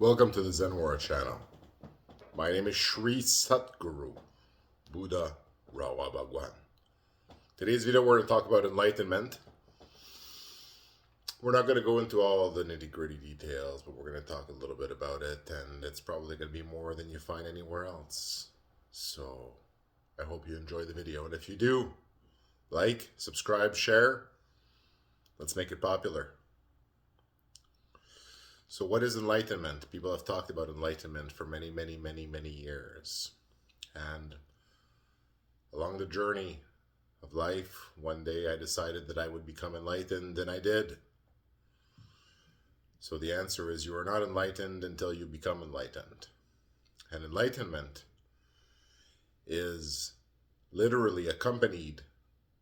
Welcome to the Zenwara channel. My name is Sri Satguru, Buddha Rawa Bhagwan. Today's video we're going to talk about enlightenment. We're not going to go into all the nitty-gritty details, but we're going to talk a little bit about it, and it's probably going to be more than you find anywhere else. So I hope you enjoy the video, and if you do, like, subscribe, share. Let's make it popular. So what is enlightenment? People have talked about enlightenment for many years. And along the journey of life, one day I decided that I would become enlightened, and I did. So the answer is you are not enlightened until you become enlightened. And enlightenment is literally accompanied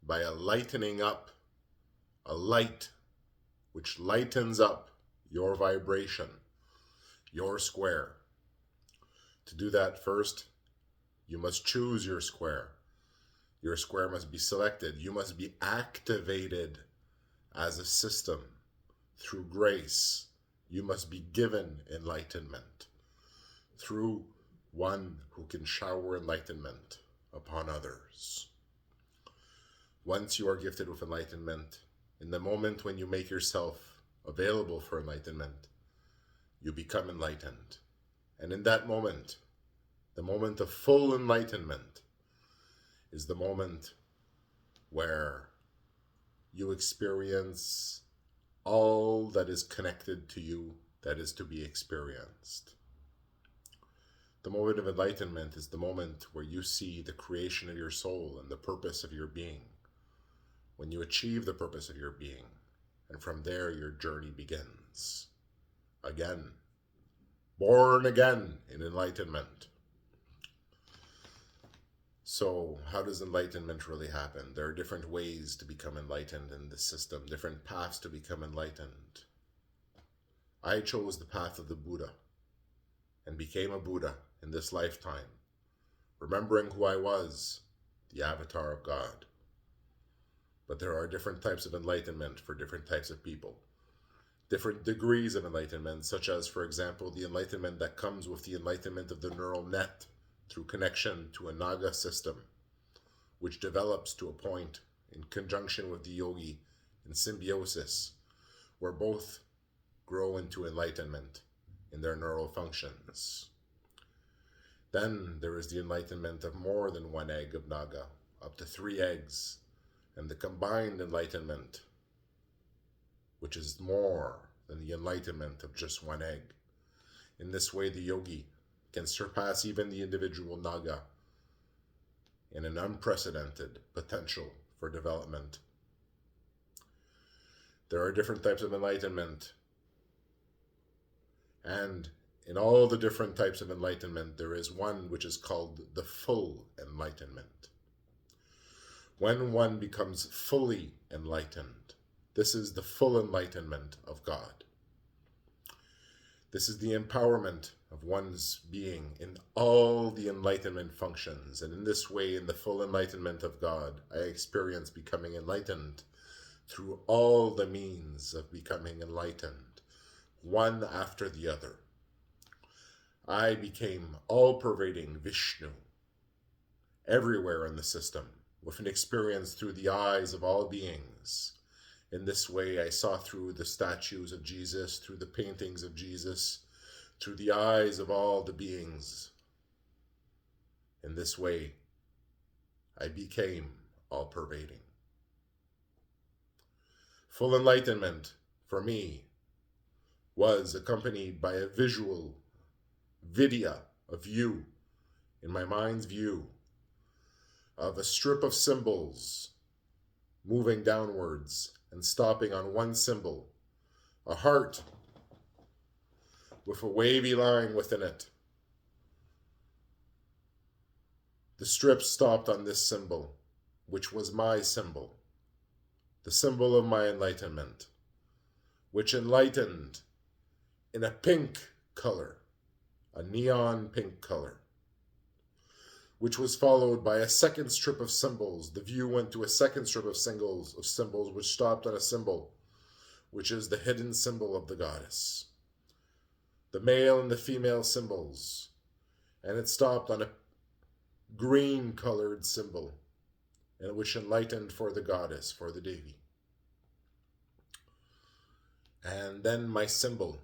by a lightening up, a light which lightens up your vibration, your square. To do that, first, you must choose your square. Your square must be selected. You must be activated as a system through grace. You must be given enlightenment through one who can shower enlightenment upon others. Once you are gifted with enlightenment, in the moment when you make yourself available for enlightenment, you become enlightened. And in that moment, the moment of full enlightenment is the moment where you experience all that is connected to you that is to be experienced. The moment of enlightenment is the moment where you see the creation of your soul and the purpose of your being. When you achieve the purpose of your being, and from there your journey begins. Again, born again in enlightenment. So how does enlightenment really happen? There are different ways to become enlightened in this system, different paths to become enlightened. I chose the path of the Buddha and became a Buddha in this lifetime, remembering who I was, the avatar of God. But there are different types of enlightenment for different types of people. Different degrees of enlightenment, such as, for example, the enlightenment that comes with the enlightenment of the neural net through connection to a Naga system, which develops to a point in conjunction with the yogi in symbiosis, where both grow into enlightenment in their neural functions. Then there is the enlightenment of more than one egg of Naga, up to 3 eggs, and the combined enlightenment, which is more than the enlightenment of just one egg. In this way, the yogi can surpass even the individual Naga in an unprecedented potential for development. There are different types of enlightenment, and in all the different types of enlightenment, there is one which is called the full enlightenment. When one becomes fully enlightened, this is the full enlightenment of God. This is the empowerment of one's being in all the enlightenment functions. And in this way, in the full enlightenment of God, I experience becoming enlightened through all the means of becoming enlightened, one after the other. I became all-pervading Vishnu everywhere in the system, with an experience through the eyes of all beings. In this way, I saw through the statues of Jesus, through the paintings of Jesus, through the eyes of all the beings. In this way, I became all-pervading. Full enlightenment, for me, was accompanied by a visual vidya of you, in my mind's view, of a strip of symbols moving downwards and stopping on one symbol, a heart with a wavy line within it. The strip stopped on this symbol, which was my symbol, the symbol of my enlightenment, which enlightened in a pink color, a neon pink color, which was followed by a second strip of symbols. The view went to a second strip of symbols, which stopped on a symbol, which is the hidden symbol of the goddess. the male and the female symbols, and it stopped on a green colored symbol, and which enlightened for the goddess, for the Devi. And then my symbol,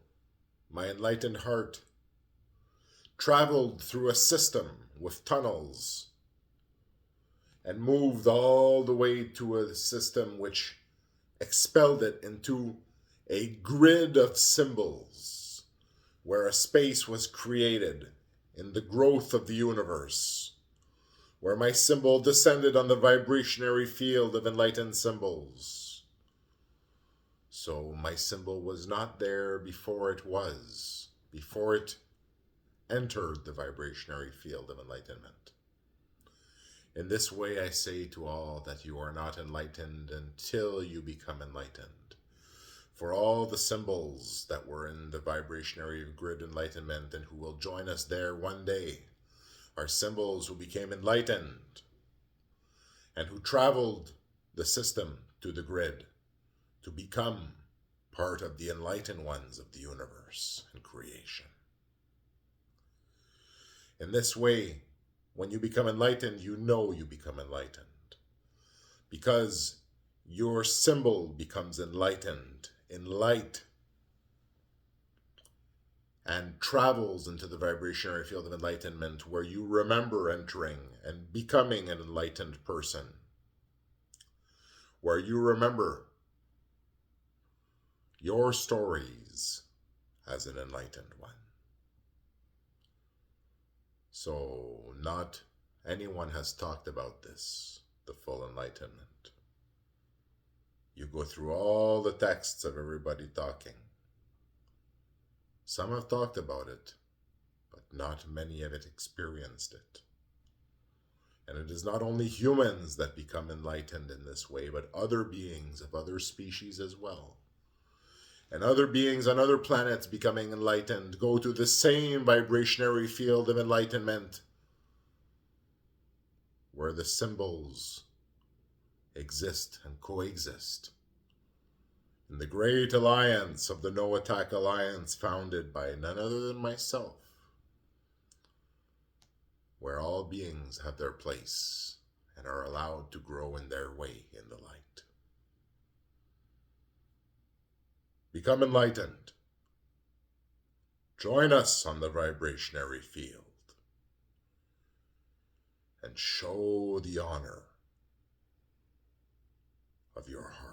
my enlightened heart, traveled through a system with tunnels and moved all the way to a system which expelled it into a grid of symbols where a space was created in the growth of the universe, where my symbol descended on the vibrationary field of enlightened symbols. So my symbol was not there before it entered the vibrationary field of enlightenment. In this way, I say to all that you are not enlightened until you become enlightened. For all the symbols that were in the vibrationary grid enlightenment and who will join us there one day are symbols who became enlightened and who traveled the system to the grid to become part of the enlightened ones of the universe and creation. In this way, when you become enlightened, you know you become enlightened because your symbol becomes enlightened in light and travels into the vibrationary field of enlightenment where you remember entering and becoming an enlightened person, where you remember your stories as an enlightened one. So not anyone has talked about this, the full enlightenment. You go through all the texts of everybody talking. Some have talked about it, but not many have experienced it. And it is not only humans that become enlightened in this way, but other beings of other species as well. And other beings on other planets becoming enlightened go to the same vibrationary field of enlightenment where the symbols exist and coexist in the great alliance of the No Attack Alliance, founded by none other than myself, where all beings have their place and are allowed to grow in their way in the light. Become enlightened. Join us on the vibrationary field and show the honor of your heart.